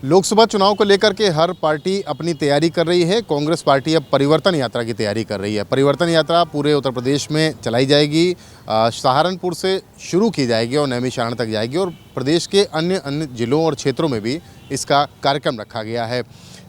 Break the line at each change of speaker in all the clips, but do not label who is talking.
लोकसभा चुनाव को लेकर के हर पार्टी अपनी तैयारी कर रही है। कांग्रेस पार्टी अब परिवर्तन यात्रा की तैयारी कर रही है। परिवर्तन यात्रा पूरे उत्तर प्रदेश में चलाई जाएगी। सहारनपुर से शुरू की जाएगी और नैमिषारण्य तक जाएगी और प्रदेश के अन्य जिलों और क्षेत्रों में भी इसका कार्यक्रम रखा गया है।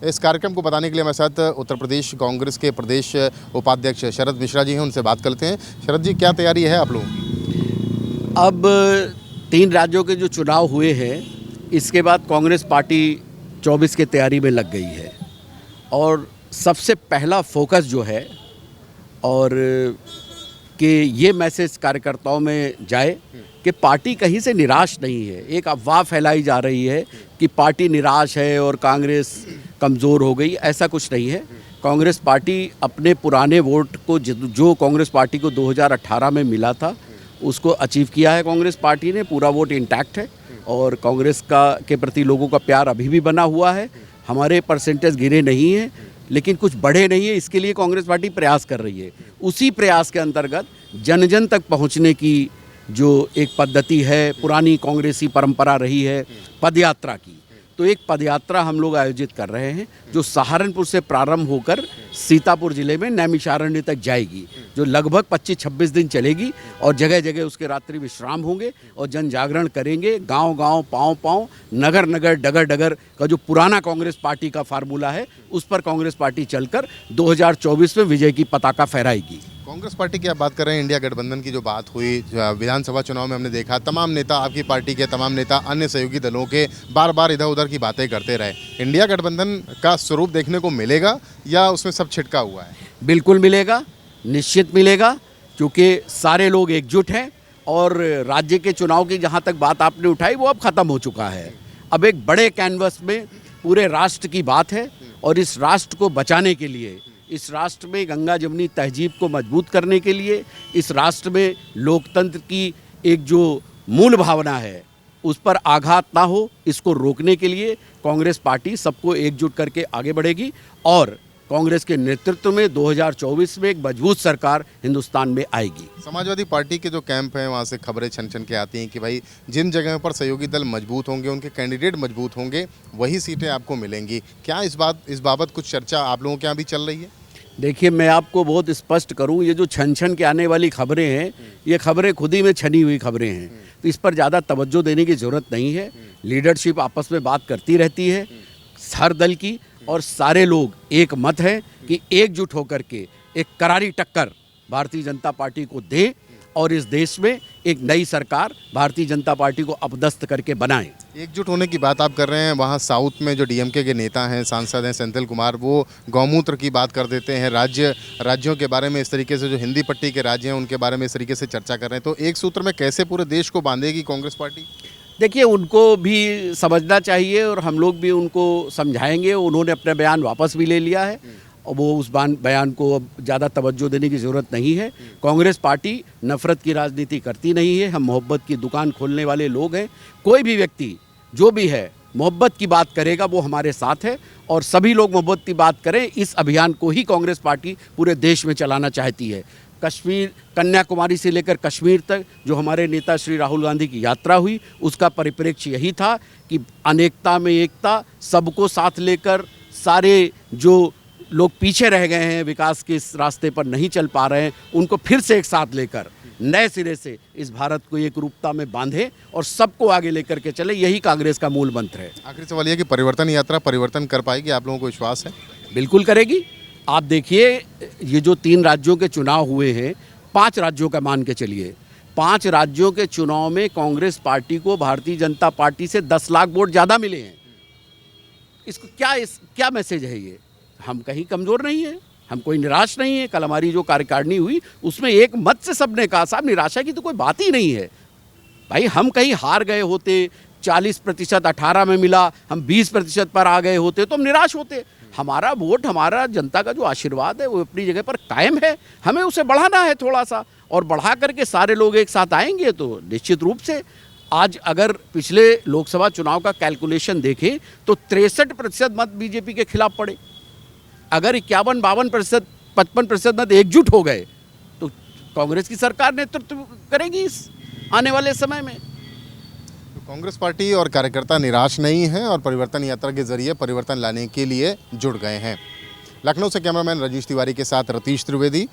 इस कार्यक्रम को बताने के लिए हमारे साथ उत्तर प्रदेश कांग्रेस के प्रदेश उपाध्यक्ष शरद मिश्रा जी हैं। उनसे बात करते हैं। शरद जी, क्या तैयारी है आप लोगों की?
अब 3 राज्यों के जो चुनाव हुए हैं, इसके बाद कांग्रेस पार्टी 24 की तैयारी में लग गई है और सबसे पहला फोकस जो है और कि ये मैसेज कार्यकर्ताओं में जाए कि पार्टी कहीं से निराश नहीं है। एक अफवाह फैलाई जा रही है कि पार्टी निराश है और कांग्रेस कमज़ोर हो गई, ऐसा कुछ नहीं है। कांग्रेस पार्टी अपने पुराने वोट को जो कांग्रेस पार्टी को 2018 में मिला था उसको अचीव किया है। कांग्रेस पार्टी ने पूरा वोट इंटैक्ट है और कांग्रेस के प्रति लोगों का प्यार अभी भी बना हुआ है। हमारे परसेंटेज गिरे नहीं हैं लेकिन कुछ बढ़े नहीं है, इसके लिए कांग्रेस पार्टी प्रयास कर रही है। उसी प्रयास के अंतर्गत जन जन तक पहुंचने की जो एक पद्धति है, पुरानी कांग्रेसी परंपरा रही है पदयात्रा की, तो एक पदयात्रा हम लोग आयोजित कर रहे हैं जो सहारनपुर से प्रारंभ होकर सीतापुर जिले में नैमिषारण्य तक जाएगी, जो लगभग 25-26 दिन चलेगी और जगह जगह उसके रात्रि विश्राम होंगे और जन जागरण करेंगे। गांव गांव, पाँव पाँव, नगर नगर, डगर डगर का जो पुराना कांग्रेस पार्टी का फार्मूला है उस पर कांग्रेस पार्टी चलकर 2024 में विजय की पताका फहराएगी।
कांग्रेस पार्टी की आप बात कर रहे हैं। इंडिया गठबंधन की जो बात हुई विधानसभा चुनाव में, हमने देखा तमाम नेता, आपकी पार्टी के तमाम नेता अन्य सहयोगी दलों के बार बार इधर उधर की बातें करते रहे। इंडिया गठबंधन का स्वरूप देखने को मिलेगा या उसमें सब छिटका हुआ है?
बिल्कुल मिलेगा, निश्चित मिलेगा, क्योंकि सारे लोग एकजुट हैं और राज्य के चुनाव की जहाँ तक बात आपने उठाई वो अब ख़त्म हो चुका है। अब एक बड़े कैनवस में पूरे राष्ट्र की बात है और इस राष्ट्र को बचाने के लिए, इस राष्ट्र में गंगा जमुनी तहजीब को मजबूत करने के लिए, इस राष्ट्र में लोकतंत्र की एक जो मूल भावना है उस पर आघात ना हो, इसको रोकने के लिए कांग्रेस पार्टी सबको एकजुट करके आगे बढ़ेगी और कांग्रेस के नेतृत्व में 2024 में एक मजबूत सरकार हिंदुस्तान में आएगी।
समाजवादी पार्टी के जो कैंप हैं वहाँ से खबरें छन के आती हैं कि भाई जिन जगहों पर सहयोगी दल मजबूत होंगे, उनके कैंडिडेट मजबूत होंगे, वही सीटें आपको मिलेंगी। क्या इस बाबत कुछ चर्चा आप लोगों के यहाँ भी चल रही है?
देखिए, मैं आपको बहुत स्पष्ट करूं, ये जो छन के आने वाली खबरें हैं, ये खबरें खुद ही में छनी हुई खबरें हैं, तो इस पर ज़्यादा तवज्जो देने की ज़रूरत नहीं है। लीडरशिप आपस में बात करती रहती है हर दल की और सारे लोग एक मत है कि एकजुट होकर के एक करारी टक्कर भारतीय जनता पार्टी को दें और इस देश में एक नई सरकार भारतीय जनता पार्टी को अपदस्थ करके बनाएं।
एकजुट होने की बात आप कर रहे हैं। वहाँ साउथ में जो डीएमके के नेता हैं, सांसद हैं सेंथिल कुमार, वो गौमूत्र की बात कर देते हैं। राज्यों के बारे में इस तरीके से, जो हिंदी पट्टी के राज्य हैं उनके बारे में इस तरीके से चर्चा कर रहे हैं। तो एक सूत्र में कैसे पूरे देश को बांधेगी कांग्रेस पार्टी?
देखिए, उनको भी समझना चाहिए और हम लोग भी उनको समझाएंगे। उन्होंने अपना बयान वापस भी ले लिया है और वो उस बयान को अब ज़्यादा तवज्जो देने की ज़रूरत नहीं है। कांग्रेस पार्टी नफ़रत की राजनीति करती नहीं है। हम मोहब्बत की दुकान खोलने वाले लोग हैं। कोई भी व्यक्ति जो भी है मोहब्बत की बात करेगा वो हमारे साथ है और सभी लोग मोहब्बत की बात करें। इस अभियान को ही कांग्रेस पार्टी पूरे देश में चलाना चाहती है। कश्मीर, कन्याकुमारी से लेकर कश्मीर तक जो हमारे नेता श्री राहुल गांधी की यात्रा हुई, उसका परिप्रेक्ष्य यही था कि अनेकता में एकता, सबको साथ लेकर, सारे जो लोग पीछे रह गए हैं, विकास के इस रास्ते पर नहीं चल पा रहे हैं, उनको फिर से एक साथ लेकर नए सिरे से इस भारत को एक रूपता में बांधे और सबको आगे लेकर के चले। यही कांग्रेस का मूल मंत्र है।
आखिरी सवाल यह कि परिवर्तन यात्रा परिवर्तन कर पाएगी? आप लोगों को विश्वास है?
बिल्कुल करेगी। आप देखिए, ये जो 3 राज्यों के चुनाव हुए हैं, 5 राज्यों का मान के चलिए, 5 राज्यों के चुनाव में कांग्रेस पार्टी को भारतीय जनता पार्टी से 10 लाख वोट ज़्यादा मिले हैं। इसको क्या मैसेज है ये? हम कहीं कमज़ोर नहीं हैं, हम कोई निराश नहीं है। कल हमारी जो कार्यकारिणी हुई उसमें एक मत से सबने कहा, साहब निराशा की तो कोई बात ही नहीं है। भाई, हम कहीं हार गए होते, 40% 18 में मिला, हम 20% पर आ गए होते तो हम निराश होते। हमारा वोट, हमारा जनता का जो आशीर्वाद है वो अपनी जगह पर कायम है। हमें उसे बढ़ाना है थोड़ा सा, और बढ़ा करके सारे लोग एक साथ आएंगे तो निश्चित रूप से। आज अगर पिछले लोकसभा चुनाव का कैलकुलेशन देखें तो 63% मत बीजेपी के खिलाफ पड़े। अगर 51-52%, 55% मत एकजुट हो गए तो कांग्रेस की सरकार नेतृत्व करेगी इस आने वाले समय में।
कांग्रेस पार्टी और कार्यकर्ता निराश नहीं हैं और परिवर्तन यात्रा के जरिए परिवर्तन लाने के लिए जुड़ गए हैं। लखनऊ से कैमरामैन रजीश तिवारी के साथ रतीश त्रिवेदी,